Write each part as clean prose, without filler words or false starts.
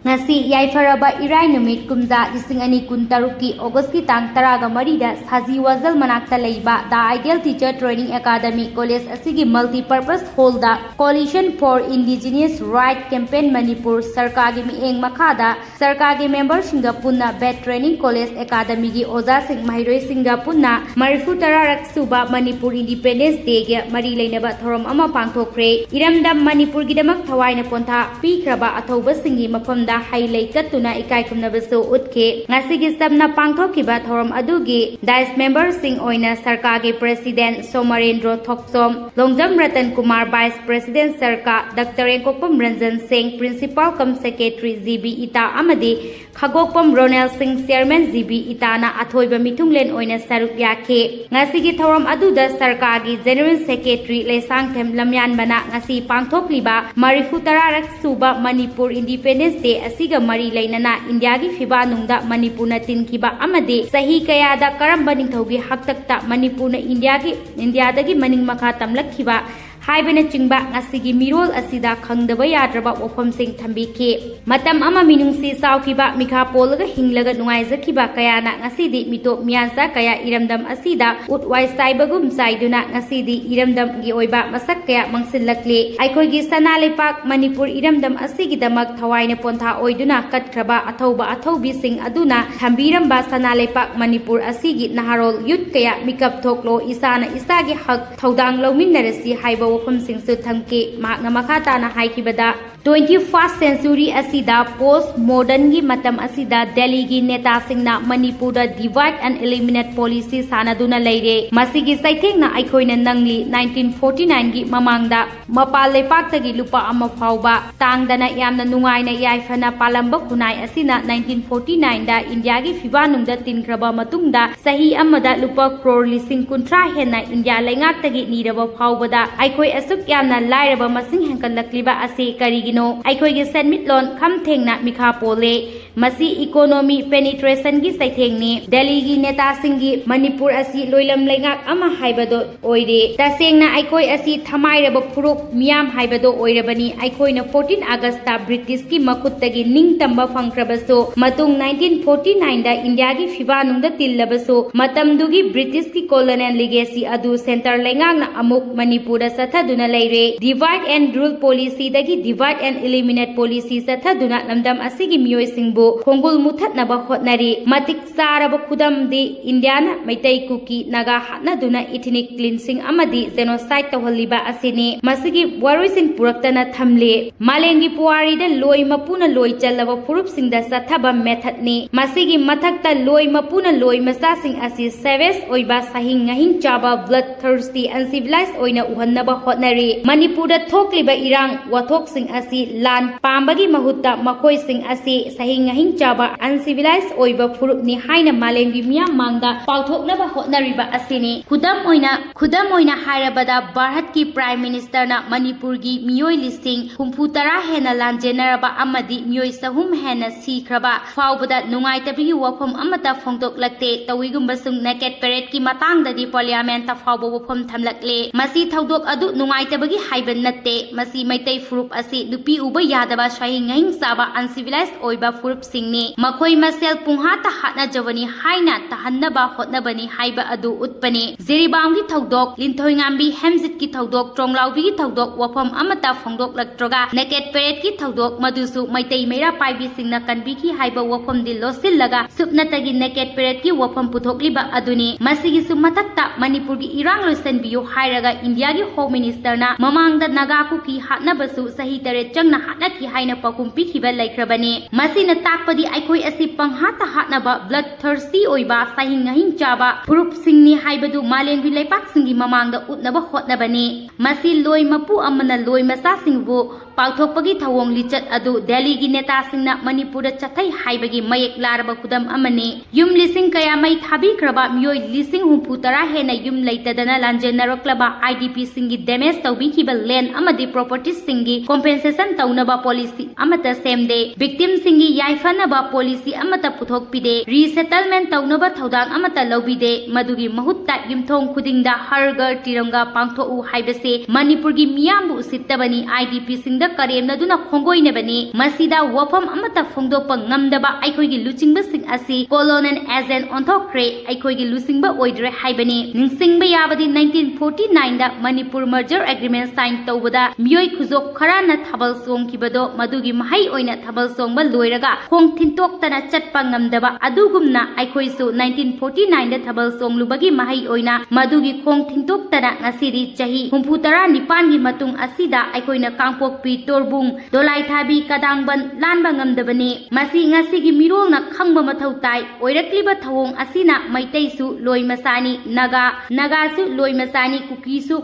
ngasi yaifharaba irai numit kumja lising ani kun taruki August ki tang taraga marida saji wazal manakta leiba the Ideal Teacher Training Academy College asigi multi-purpose hall da Coalition for Indigenous Right Campaign Manipur Sarkar gi mieng makhada Sarkar gi member singa punna Bet Training College Academy gi oza sing mahiroi singa punna marifu tararak suba Manipur Independence Day gi mari leinaba thorom ama pangthokre iramdam Manipur gi damak thawaina pontha pikraba athauba singi mafamda Hailei katuna ikai kumnabasu utke ngasigi sabna pangthokiba thorom adugi dice member sing oina Sarkar gi President Somarendra Thoksom Longjam Ratan Kumar Vice President Sarkar Dr. Engkokpam Ranjan Singh Principal cum Secretary GB Ita amadi Khagokpam Ronald Singh Chairman GB Ita na athoiba mitunglen oina saruk yakhe ngasigi thorom aduda Sarkar gi General Secretary Lesang Them Lamyan bana ngasi pangthokliba marifu tararak suba Manipur Independence Day asiga mari lainana India gi fiba nungda Manipur na tinkiba amade sahi kaya da karamba ningthaugi haktakta Manipur na India dagi maning makha tamlakhiba haibana chingba ngasigi mirol asida khangdaba yadraba wafam sing thambike matam ama minungsi saukiba mikha polga hinglaga nungaijakhiba kayana ngasidi mitop miyansa kaya iramdam asida utwai saibagum saiduna ngasidi iramdam gi oiba masak kaya mangsinlakle aikhoigi sanalepak Manipur iramdam asigi damak thawaina pontha oiduna katkraba athaubi sing aduna thambiramba sanalepak Manipur asigi naharol yut kaya mikap thoklo isana isagi hak thaudang lawminnarasi haiba wafam singsu thamke mahakna makhata na haikibada 21st century asida post modern gi matam asida Delhi gi neta singna Manipur da divide and eliminate policy sanaduna leire masigi saithengna aikhoina nangli 1949 gi mamangda mapal lepak tagi lupa ama phauba tangdana yamna nungaina yaifana palamba khunai asina 1949 da India gi fibanungda tinkraba matungda sahi amada lupa crore lising kuntra hena India Leingak tagi niraba phaubada aikoi asuk yamna lairaba masing hankalakliba ase karigi aikhoigi senmitlon khamthengna mikha pole masi economy penetration gi saithengni Delhi gi neta singi Manipur asi loilam leingak ama haibado oire tasengna aikhoi asi thamairaba phuruk miyam haibado oirabani aikhoina 14 August ta British ki makuttagi ningtamba phangkrabaso matung 1949 da India gi fibanungda tillabaso matamdugi British ki colonial legacy adu center leingakna amuk Manipur da sathaduna leire divide and rule policy dagi divide and eliminate policy sathaduna lamdam asigi miyoi singbu khongul muthatnaba hotnari matik saraba khudam di Indiana maitai kuki naga hatnaduna ethnic cleansing amadi genocide tawhaliba asini masigi waroising puraktana thamle malengi puari da loi mapuna loi chalaba purup singda sathaba method ni masigi mathakta loi mapuna loi masa sing asi savage oiba sahing ngahing chaba bloodthirsty uncivilized oina uhannaba hotnari Manipur da thokliba irang wathok sing asi lan pambagi mahutta makhoi sing asi sahing ngahing chaba uncivilized oiba furup ni haina malengi miyam mangda pauthoknaba hotnariba asini khudam oina hairabada Bharat ki Prime Minister na Manipur gi miyoi listing humphutara hena lanjenaraba amadi miyoi sahum hena sikraba faubada nungaitabi wafam amata phongtok lakte tawigumba sung naked parade ki matangda di parliament ta faubo wafam thamlakle masi thaudok adu nungaitabagi haiban natte masi maitai furup asi nupi uba yadaba shahing ngahing saba uncivilized oiba furup singni makhoi masel punghata hatna jawani haina tahannaba hotnabani haiba adu utpani Leiribam gi thaudok linthoi ngambi hemjit ki thaudok tronglaubi gi thaudok wafam amata phongdok laktroga naked parade ki thaudok madusu maitai meira paibi singna kanbi ki haiba wafam di losil laga supnatagi naked parade ki wafam puthokliba aduni masigi sumatakta Manipur gi irang loisan biyo hairaga India gi home minister na mamangda naga ku ki hatnabasu sahi tare changna hatna ki haina pakumpi khiba laikrabani masina takpadi aikhoi asi panghata hatnaba bloodthirsty oiba sahing ngahing chaba purup singni haibadu malengi leipak singi mamangda utnaba hotnabani masi loi mapu amana loi masa singbu pauthokpagi thawong lichat adu Delhi gi neta singna Manipur da chathai haibagi mayek laraba khudam amani yum lising kaya mai thabi kraba miyoi lising humpu tara hena yum leitadana lanjenaroklaba IDP singi damage tawbi khiba land amadi properties singi compensation taunaba policy amata semde victim singi yaifanaba policy amata puthokpide resettlement taunaba thaudang amata lobide madugi mahutta yumthong khudingda hargar tiranga pangtho u haibase Manipur gi miyambu sittabani IDP singda ꯁꯤꯡꯗ ꯀꯔꯦꯝꯅꯗꯨꯅ ꯈꯣꯡꯒꯣꯏꯅꯕꯅꯤ ꯃꯁꯤꯗ ꯋꯥꯐꯝ ꯑꯃꯠꯇ ꯐꯣꯡꯗꯣꯛꯄ ꯉꯝꯗꯕ ꯑꯩꯈꯣꯏꯒꯤ ꯂꯨꯆꯤꯡꯕꯁꯤꯡ ꯑꯁꯤ colonel again ꯑꯣꯟꯊꯣꯛꯈ꯭ꯔꯦ ꯑꯩꯈꯣꯏꯒꯤ ꯂꯨꯆꯤꯡꯕ ꯑꯣꯏꯗ꯭ꯔꯦ ꯍꯥꯏꯕꯅꯤ ꯅꯤꯡꯁꯤꯡꯕ ꯌꯥꯕꯗꯤ 1949ꯗ ꯃꯅꯤꯄꯨꯔ ꯃꯔꯖꯔ ꯑꯦꯒ꯭ꯔꯤꯃꯦꯟ ꯁꯥꯏꯟ ꯇꯧꯕꯗ ꯃꯤꯑꯣꯏ ꯈꯨꯖꯣꯛ ꯈꯔꯅ ꯊꯥꯕꯜ ꯆꯣꯡꯈꯤꯕꯗꯣ ꯃꯗꯨꯒꯤ ꯃꯍꯩ ꯑꯣꯏꯅ ꯊꯥꯕꯜ ꯆꯣꯡꯕ ꯂꯣꯏꯔꯒ ꯈꯣꯡ ꯊꯤꯟꯇꯣꯛꯇꯅ ꯆꯠꯄ ꯉꯝꯗꯕ ꯑꯗꯨꯒꯨꯝꯅ ꯑꯩꯈꯣꯏꯁꯨ 1949ꯗ ꯊꯥꯕꯜ ꯆꯣꯡꯂꯨꯕꯒꯤ ꯃꯍꯩ ꯑꯣꯏꯅ ꯃꯗꯨꯒꯤ ꯈꯣꯡ ꯊꯤꯟꯇꯣꯛꯇꯅ ꯉꯁꯤꯗꯤ ꯆꯍꯤ 64ꯒꯤ ꯃꯇꯨꯡ ꯑꯁꯤꯗ ꯑꯩꯈꯣꯏꯅ ꯀꯥꯡꯄꯣꯛꯄꯤ ꯇꯣꯔꯕꯨꯡ ꯗꯣꯂꯥꯏꯊꯥꯕꯤ ꯀꯗꯥꯡꯕꯟ ꯂꯥꯟꯕ ꯉꯝꯗꯕꯅꯤ ꯃꯁꯤ ꯉꯁꯤꯒꯤ ꯃꯤꯔꯣꯜꯅ ꯈꯪꯕ ꯃꯊꯧ ꯇꯥꯏ ꯑꯣꯏꯔꯛꯂꯤꯕ ꯊꯧꯑꯣꯡ ꯑꯁꯤꯅ ꯃꯩꯇꯩꯁꯨ ꯂꯣꯏ ꯃꯆꯥꯅꯤ ꯅꯥꯒꯥꯁꯨ ꯂꯣꯏ ꯃꯆꯥꯅꯤ ꯀꯨꯀꯤꯁꯨ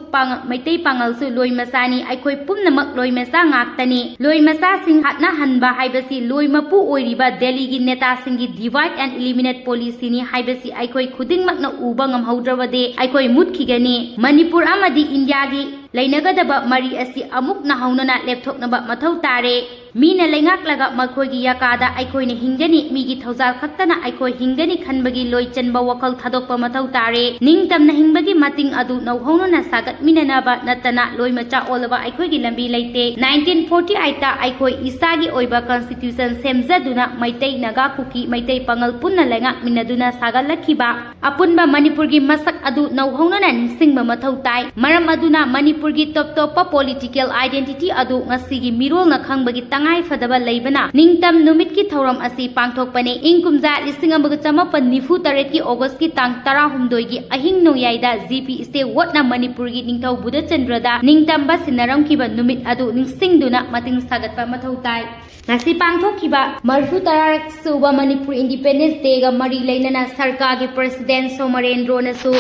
ꯃꯩꯇꯩ ꯄꯥꯉꯜꯁꯨ ꯂꯣꯏ ꯃꯆꯥꯅꯤ ꯑꯩꯈꯣꯏ ꯄꯨꯝꯅꯃꯛ ꯂꯣꯏ ꯃꯆꯥ ꯉꯥꯛꯇꯅꯤ ꯂꯣꯏ ꯃꯆꯥꯁꯤꯡ ꯍꯥꯠꯅꯍꯟꯕ ꯍꯥꯏꯕꯁꯤ ꯂꯣꯏ ꯃꯄꯨ ꯑꯣꯏꯔꯤꯕ ꯗꯦꯜꯂꯤꯒꯤ ꯅꯦꯇꯥꯁꯤꯡꯒꯤ ꯗꯤꯚꯥꯏꯠ ꯑꯦꯟड ꯏꯂꯤꯃꯤꯅꯦꯠ ꯄꯣꯂꯤꯁꯤꯅꯤ ꯍꯥꯏꯕꯁꯤ ꯑꯩꯈꯣꯏ ꯈꯨꯗꯤꯡꯃꯛꯅ ꯎꯕ ꯉꯝꯍꯧꯗ꯭ꯔꯕꯗꯤ ꯑꯩꯈꯣꯏ ꯃꯨꯠꯈꯤꯒꯅꯤ ꯃꯅꯤꯄꯨꯔ ꯑꯃꯗꯤ ꯏꯟꯗꯤꯌꯥꯒꯤ ꯂꯩꯅꯒꯗꯕ ꯃꯔꯤ ꯑꯁꯤ ꯑꯃꯨꯛ ꯅꯍꯧꯅꯅ ꯂꯦꯞꯊꯣꯛꯅꯕ ꯃꯊꯧ ꯇꯥꯔꯦ ꯃꯤꯅ ꯂꯩꯉꯥꯛꯂꯒ ꯃꯈꯣꯏꯒꯤ ꯌꯥꯀꯥꯗ ꯑꯩꯈꯣꯏꯅ ꯍꯤꯡꯒꯅꯤ ꯃꯤꯒꯤ ꯊꯧꯖꯥꯜ ꯈꯛꯇꯅ ꯑꯩꯈꯣꯏ ꯍꯤꯡꯒꯅꯤ ꯈꯟꯕꯒꯤ ꯂꯣꯏꯆꯟꯕ ꯋꯥꯈꯜ ꯊꯥꯗꯣꯛꯄ ꯃꯊꯧ ꯇꯥꯔꯦ ꯅꯤꯡꯇꯝꯅ ꯍꯤꯡꯕꯒꯤ ꯃꯇꯤꯡ ꯑꯗꯨ ꯅꯧꯍꯧꯅꯅ ꯁꯥꯒꯠꯃꯤꯟꯅꯅꯕ ꯅꯠꯇꯅ ꯂꯣꯏ ꯃꯆꯥ ꯑꯣꯜꯂꯕ ꯑꯩꯈꯣꯏꯒꯤ ꯂꯝꯕꯤ ꯂꯩꯇꯦ 1948ꯗ ꯑꯩꯈꯣꯏ ꯏꯁꯥꯒꯤ ꯑꯣꯏꯕ ꯀꯟꯁꯇꯤꯇ꯭ꯌꯨꯁꯟ ꯁꯦꯝꯖꯗꯨꯅ ꯃꯩꯇꯩ ꯅꯥꯒꯥ ꯀꯨꯀꯤ ꯃꯩꯇꯩ ꯄꯥꯉꯜ ꯄꯨꯟꯅ ꯂꯩꯉꯥꯛꯃꯤꯟꯅꯗꯨꯅ ꯁꯥꯒꯠꯂꯛꯈꯤꯕ ꯑꯄꯨꯟꯕ ꯃꯅꯤꯄꯨꯔꯒꯤ ꯃꯁꯛ ꯑꯗꯨ ꯅꯧꯍꯧꯅꯅ ꯅꯤꯡꯁꯤꯡꯕ ꯃꯊꯧ ꯇꯥꯏ ꯃꯔꯝ ꯑꯗꯨꯅ ꯃꯅꯤꯄꯨꯔꯒꯤ ꯇꯣꯞ ꯇꯣꯞꯄ ꯄꯣꯂꯤꯇꯤꯀꯦꯜ ꯑꯥꯏꯗꯦꯟꯇꯤꯇꯤ ꯑꯗꯨ ꯉꯁꯤꯒꯤ ꯃꯤꯔꯣꯜꯅ ꯈꯪꯕꯒꯤ ꯇꯉꯥꯏ ꯐꯗꯕ ꯂꯩꯕꯅ ꯅꯤꯡꯇꯝ ꯅꯨꯃꯤꯠꯀꯤ ꯊꯧꯔꯝ ꯑꯁꯤ ꯄꯥꯡꯊꯣꯛꯄꯅꯤ ꯏꯪ ꯀꯨꯝꯖꯥ 1998ꯒꯤ ꯑꯣꯒꯁꯠꯀꯤ ꯇꯥꯡ 12ꯒꯤ ꯑꯍꯤꯡ ꯅꯣꯡꯌꯥꯏꯗ ꯖꯤꯄꯤ ꯏꯁꯇꯦꯋꯠꯅ ꯃꯅꯤꯄꯨꯔꯒꯤ ꯅꯤꯡꯊꯧ ꯕꯨꯙꯆꯟꯗ꯭ꯔꯗ ꯅꯤꯡꯇꯝꯕ ꯁꯤꯟꯅꯔꯝꯈꯤꯕ ꯅꯨꯃꯤꯠ ꯑꯗꯨ ꯅꯤꯡꯁꯤꯡꯗꯨꯅ ꯃꯇꯤꯡ ꯁꯥꯒꯠꯄ ꯃꯊꯧ ꯇꯥꯏ ꯉꯁꯤ ꯄꯥꯡꯊꯣꯛꯈꯤꯕ 34ꯁꯨꯕ ꯃꯅꯤꯄꯨꯔ ꯏꯟꯗꯤꯄꯦꯟꯗꯦꯟꯁ ꯗꯦꯒ ꯃꯔꯤ ꯂꯩꯅꯅ ꯁꯔꯀꯥꯔꯒꯤ ꯄ꯭ꯔꯦꯁꯤꯗꯦꯟꯠ ꯁꯣꯃꯔꯦꯟꯗ꯭ꯔꯣꯅꯁꯨ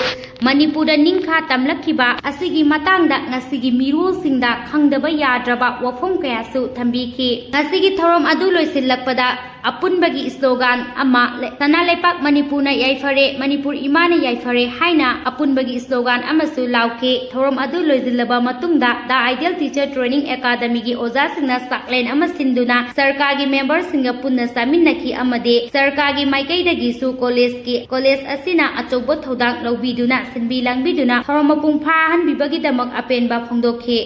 ꯃꯅꯤꯄꯨꯔꯗ ꯅꯤꯡꯈꯥ ꯇꯝꯂꯛꯈꯤꯕ ꯑꯁꯤꯒꯤ ꯃꯇꯥꯡꯗ ꯉꯁꯤꯒꯤ ꯃꯤꯔꯣꯜꯁꯤꯡꯗ ꯈꯪꯗꯕ ꯌꯥꯗ꯭ꯔꯕ ꯋꯥꯐꯝ ꯀꯌꯥꯁꯨ ꯊꯝꯕꯤꯈꯤ ꯉꯁꯤꯒꯤ ꯊꯧꯔꯝ ꯑꯗꯨ ꯂꯣꯏꯁꯤꯜꯂꯛꯄꯗ ꯑꯄꯨꯟꯕꯒꯤ ꯁ꯭ꯂꯣꯒꯥꯟ ꯑꯃ ꯁꯅꯥꯂꯩꯄꯥꯛ ꯃꯅꯤꯄꯨꯔꯅ ꯌꯥꯏꯐꯔꯦ ꯃꯅꯤꯄꯨꯔ ꯏꯃꯥꯅ ꯌꯥꯏꯐꯔꯦ ꯍꯥꯏꯅ ꯑꯄꯨꯟꯕꯒꯤ ꯁ꯭ꯂꯣꯒꯥꯟ ꯑꯃꯁꯨ ꯂꯥꯎꯈꯤ ꯊꯧꯔꯝ ꯑꯗꯨ ꯂꯣꯏꯁꯤꯜꯂꯕ ꯃꯇꯨꯡꯗ ꯗ ꯑꯥꯏꯗꯤꯌꯦꯜ ꯇꯤꯆꯔ ꯇ꯭ꯔꯦꯅꯤꯡ ꯑꯦꯀꯥꯗꯃꯤꯒꯤ ꯑꯣꯖꯥꯁꯤꯡꯅ ꯆꯥꯛꯂꯦꯟ ꯑꯃ ꯁꯤꯟꯗꯨꯅ ꯁꯔꯀꯥꯔꯒꯤ ꯃꯦꯝꯕꯔꯁꯤꯡꯒ ꯄꯨꯟꯅ ꯆꯥꯃꯤꯟꯅꯈꯤ ꯑꯃꯗꯤ ꯁꯔꯀꯥꯔꯒꯤ ꯃꯥꯏꯀꯩꯗꯒꯤꯁꯨ ꯀꯣꯂꯦꯖ ꯑꯁꯤꯅ ꯑꯆꯧꯕ ꯊꯧꯗꯥꯡ ꯂꯧꯕꯤꯗꯨꯅ ꯁꯤꯟꯕꯤ ꯂꯥꯡꯕꯤꯗꯨꯅ ꯊꯧꯔꯝ ꯃꯄꯨꯡ ꯐꯥꯍꯟꯕꯤꯕꯒꯤꯗꯃꯛ ꯑꯄꯦꯟꯕ ꯐꯣꯡꯗꯣꯛꯈꯤ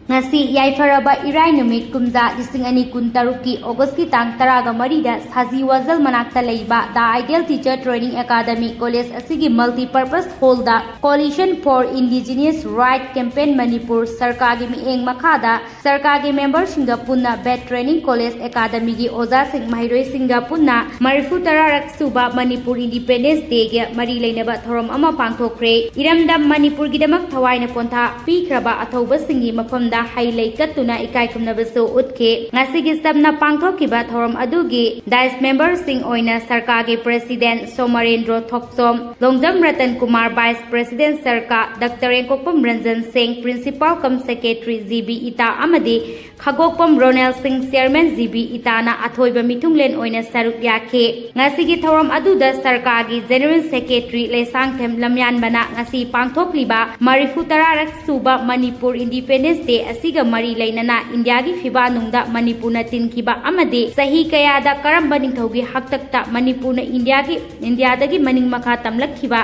ngasi yaifaraba irai numit kumja lising ani kun taruki August ki tang taraga marida saji wazal manakta leiba the Ideal Teacher Training Academy College asigi multi-purpose hall da Coalition for Indigenous Right Campaign Manipur Sarkar gi mieng makhada Sarkar gi member singa punna Bet Training College Academy gi oja sing mahiroi singa punna marifu tararak suba Manipur Independence Day ge mari leinaba thorom ama pangthokre iramdam Manipur gi damak thawaina pontha pikraba athoba singi mafam da hailai katuna ikai kumnabasu utke ngasigi sabna pangthokiba thorom adugi dice member sing oina Sarkar gi President Somarendra Thoksom Longjam Ratan Kumar Vice President Sarkar Dr. Ekopam Ranjan Singh Principal cum Secretary GB Ita amadi Khagokpam Ronald Singh Chairman GB Ita na athoiba mitunglen oina saruk yakhe ngasigi thorom aduda Sarkar gi General Secretary Lesang Them Lamyan bana ngasi pangthokliba marifu tararak suba Manipur Independence Day asiga mari lainana India gi fiba nungda Manipur na tinkiba amade sahi kayada karamba ningthaugi haktakta Manipur na India dagi maning makha tamlakhiba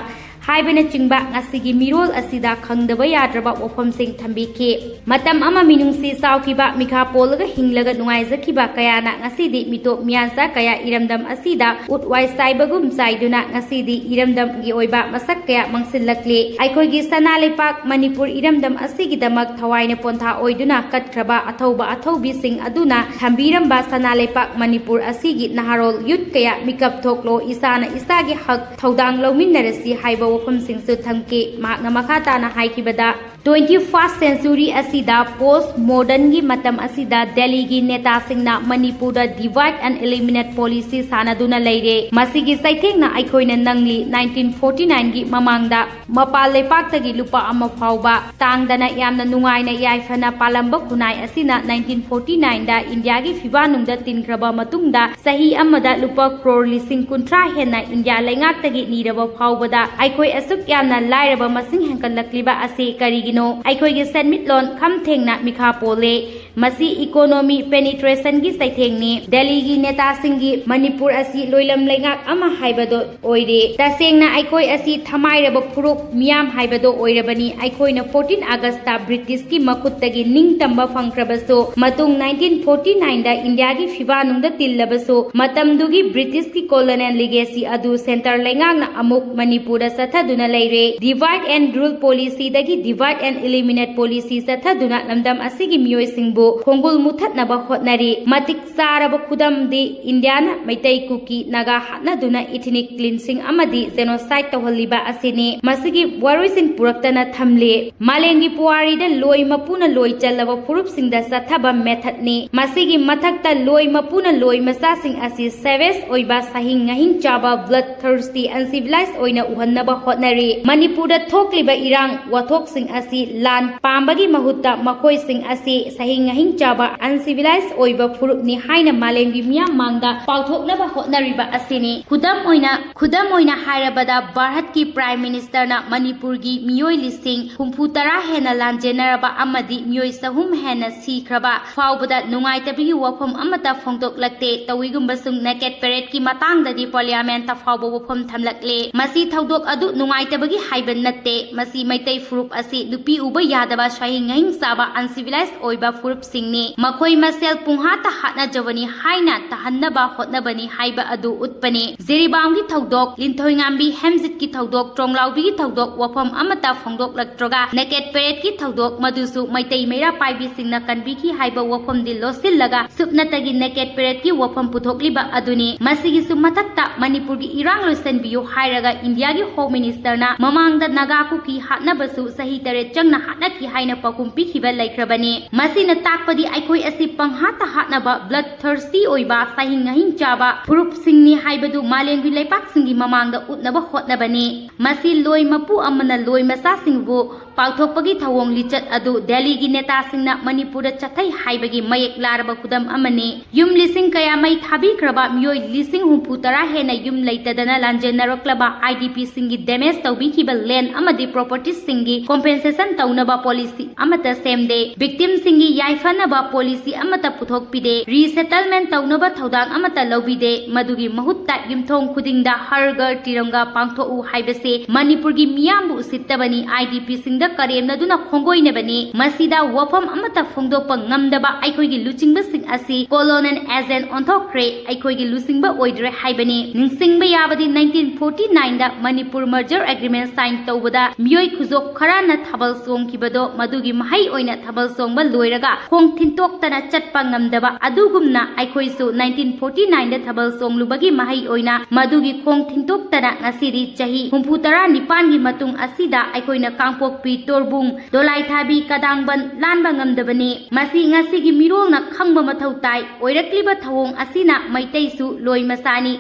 haibena chingba ngasigi mirol asida khangdaba yadraba ofam sing thambike matam ama minungsi saukiba mikha polga hinglaga nungaizakiba kayana ngasidi mito miansa kaya iramdam asida utwai saibagum saiduna ngasidi iramdam gi oiba masak kaya mangsilakle aikoigi sanalepak Manipur iramdam asigi damak thawaina pontha oiduna katkraba athaubi sing aduna thambiramba sanalepak Manipur asigi naharol yut kaya mikap thoklo isana isagi hak thaudang lawminnarasi haiba wafam singsu thamke makna makhata na haikibada 21st century asida post modern gi matam asida Delhi gi neta singna Manipur da divide and eliminate policy sanaduna leire masigi saithengna aikhoina nangli 1949 gi mamangda mapal lepak tagi lupa ama phauba tangdana yamna nungaina yaifana palamba khunai asina 1949 da India gi fiba nungda tinkraba matungda sahi amada lupa crore lising kuntra hena India Leingak tagi niraba phaubada aikoi asuk yamna lairaba masing hankalakliba ase karigino aikoi gi senmitlon khamthengna mikha pole masi economy penetration gi saithengni Delhi gi neta singi Manipur asi loilam Leingak ama haibado oire tasengna aikoi asi thamairaba phuruk miyam haibado oirabani aikoina 14 August ta British ki makuttagi ningtamba phangkrabaso matung 1949 da India gi fiba nungda tillabaso matamdugi British ki colonial legacy adu center Leingak na amuk Manipur da sathaduna leire divide and rule policy dagi divide and eliminate policy sathaduna lamdam asigi miyoi singbu khongul muthatnaba hotnari matik saraba khudam di India na maitai kuki naga hatnaduna ethnic cleansing amadi genocide tawhaliba asini masigi waroising puraktana thamle malengi puari da loi mapuna loi chalaba purup singda sathaba method ni masigi mathakta loi mapuna loi masa sing asi savage oiba sahing ngahing chaba bloodthirsty uncivilized oina uhannaba hotnari Manipur da thokliba irang wathok sing asi lan pambagi mahutta makhoi sing asi sahing ngahing chaba uncivilized oiba purup ni haina malengi miyam mangda pauthoknaba hotnariba asini khudam oina hairabada Bharat ki Prime Minister na Manipur gi miyoi listing humpu tara hena lanjenaraba amadi miyoi sahum hena sikraba faubada nungai tabigi wafam amata phongtok lakte tawigumba sung naked parade ki matangda di parliament ta fauba wafam thamlakle masi thaudok adu nungai tabigi haiban natte masi maitai furup asi lupi uba yadaba shahi ngahing saba uncivilized oiba furup singni makhoi masel pungha ta hatna jawani haina tahannaba hotnabani haiba adu utpani Leiribam gi thaudok linthoi ngambi hemzit ki thaudok tronglaubi gi thaudok wafam amata phongdok laktroga naked parade ki thaudok madusu maitai meira paibi singna kanbi ki haiba wafam di losil laga supnatagi naked parade ki wafam puthokliba aduni masigi sumatakta Manipur gi irang loisen biyo hairaga India gi home minister na mamangda naga ku ki hatna basu sahi tare changna hatna ki haina pakum pi khiba laikrabani masina takpadi aikoi asi pangha ta hatna ba bloodthirsty oiba sahi ngahing chaba purup singni haibadu malengi leipak singi mamangda utnaba hotnabani masi loi mapu amana loi masa singbu pauthokpagi thawong lichat adu Delhi gi neta singna Manipur da chathai haibagi mayek laraba khudam amani yum lising kaya mai thabi kraba miyoi lising humpu tara hena yum leitadana lanjenaroklaba IDP singi damage tawbi khiba land amadi properties singi compensation tawnaba policy amata semde victim singi yaifanaba policy amata puthokpide resettlement tawnaba thaudang amata lobide madugi mahutta yumthong khudingda hargar tiranga pangtho u haibase हाइबसे Manipur की मियाम बु सित्तबनी IDP सिंगदा करेमनदुना खोंगोइनबनी मसीदा वफम अमता फोंदोकपा ngamdaba अखोइगी लुचिंगबा सिंग असि colonel agent ओंथोक्रे अखोइगी लुचिंगबा ओइद्रे हाइबनी निंगसिंगबा याबदी 1949 दा Manipur merger agreement sign तौबदा मियोय खुजोक खराना थबल सोंखिबदो मदुगी महै ओइना थबल सोंगबा लोइरगा खोंग थिंतोक्तना चटपा ngamdaba अदुगुमना अखोइसु 1949 दा Thabal सोंगलुबगी महै ओइना मदुगी खोंग थिंतोक्तना ngasidi chahi 39 gi matung asida अखोइना Kangpokpi Torbung दोलाइथाबी कदांगबन लानबा ngamdabani masi ngasigi mirolna khangba mathau tai oirakliba thawong asina maitaisu loimasani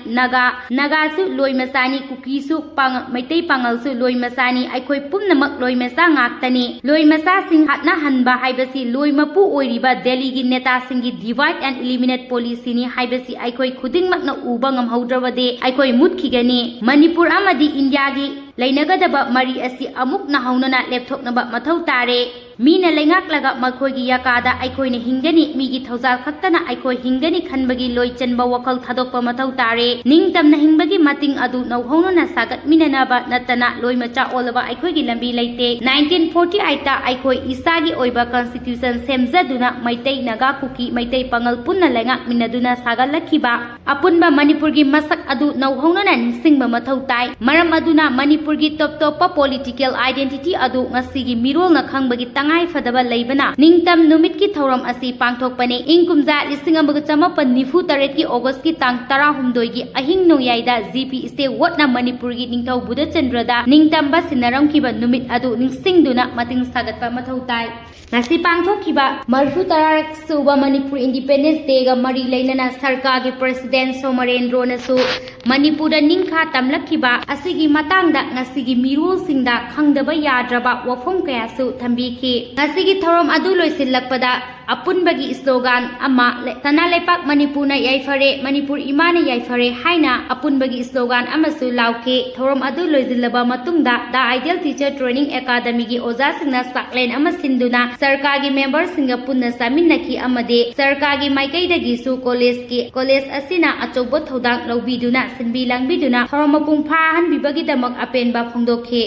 nagasu loimasani kukisu pang maitai pangalsu loimasani aikhoi pumnamak loimasa ngaktani loimasa sing hatna hanba haibasi loimapu oiriba delhi gi neta singi divide and eliminate policy ni haibasi aikhoi khudingmakna uba ngamhaudrawade aikhoi mutkhigani manipur amadi india gi lainagadaba mari asi amuk na haunana lepthoknaba mathau tare Meena लेंगाक्लगा मखोइगी याकादा अखोइने हिंगनी मीगी थौजाल खक्तना अखोइ हिंगनी खनबगी लोइचनबा वखल थादोकपा मथौ तारे निंगतमना हिंगबगी मतिंग अदु नौहौनना सागत मिननाबा नतना लोइमचा ओलबा अखोइगी लंबी लेते 1948 ता अखोइ इसागी ओइबा constitution सेमजदुना Meitei Naga cookie Meitei पंगल पुन्ना लेंगाक मिनदुना सागलखिबा अपुनबा मणिपुरगी मसक अदु नौहौनना निसिंगबा मथौ ताइ मरम अदुना मणिपुरगी top top political identity अदु ngasiगी मिरोलना खंगबगी ngai fadaba leibana ningtam numit ki thoram asi pangthokpane ingkumja 1994 ki August ki tang 16 gi ahing noyaida GP state ward na Manipur gi ningthau buda chandrada ningtam ba sinaram kiba numit adu ningsingduna mating sagatpa mathau tai ngasi pangthokkiba marfu tarak suba Manipur Independence Day ga mari leinana sarkar gi president Somarendro nasu Manipur da ningkha tamlakkiba asigi matangda ngasigi mirul singda khangdaba yadraba wafom kaya su thambiki ngasigi thorom adu loisilakpada apunbagi slogan ama tana lepak Manipur na yaifare Manipur imana yaifare haina apunbagi slogan amasu lauke thorom adu loisilaba matungda the ideal teacher training academy gi oja singna saklen ama sinduna sarkar gi member singa punna saminaki amade sarkar gi maikaidagi su college asina achobo thodang lobiduna sinbi langbiduna thorom mapung pha han bibagi damak apenba phongdokhe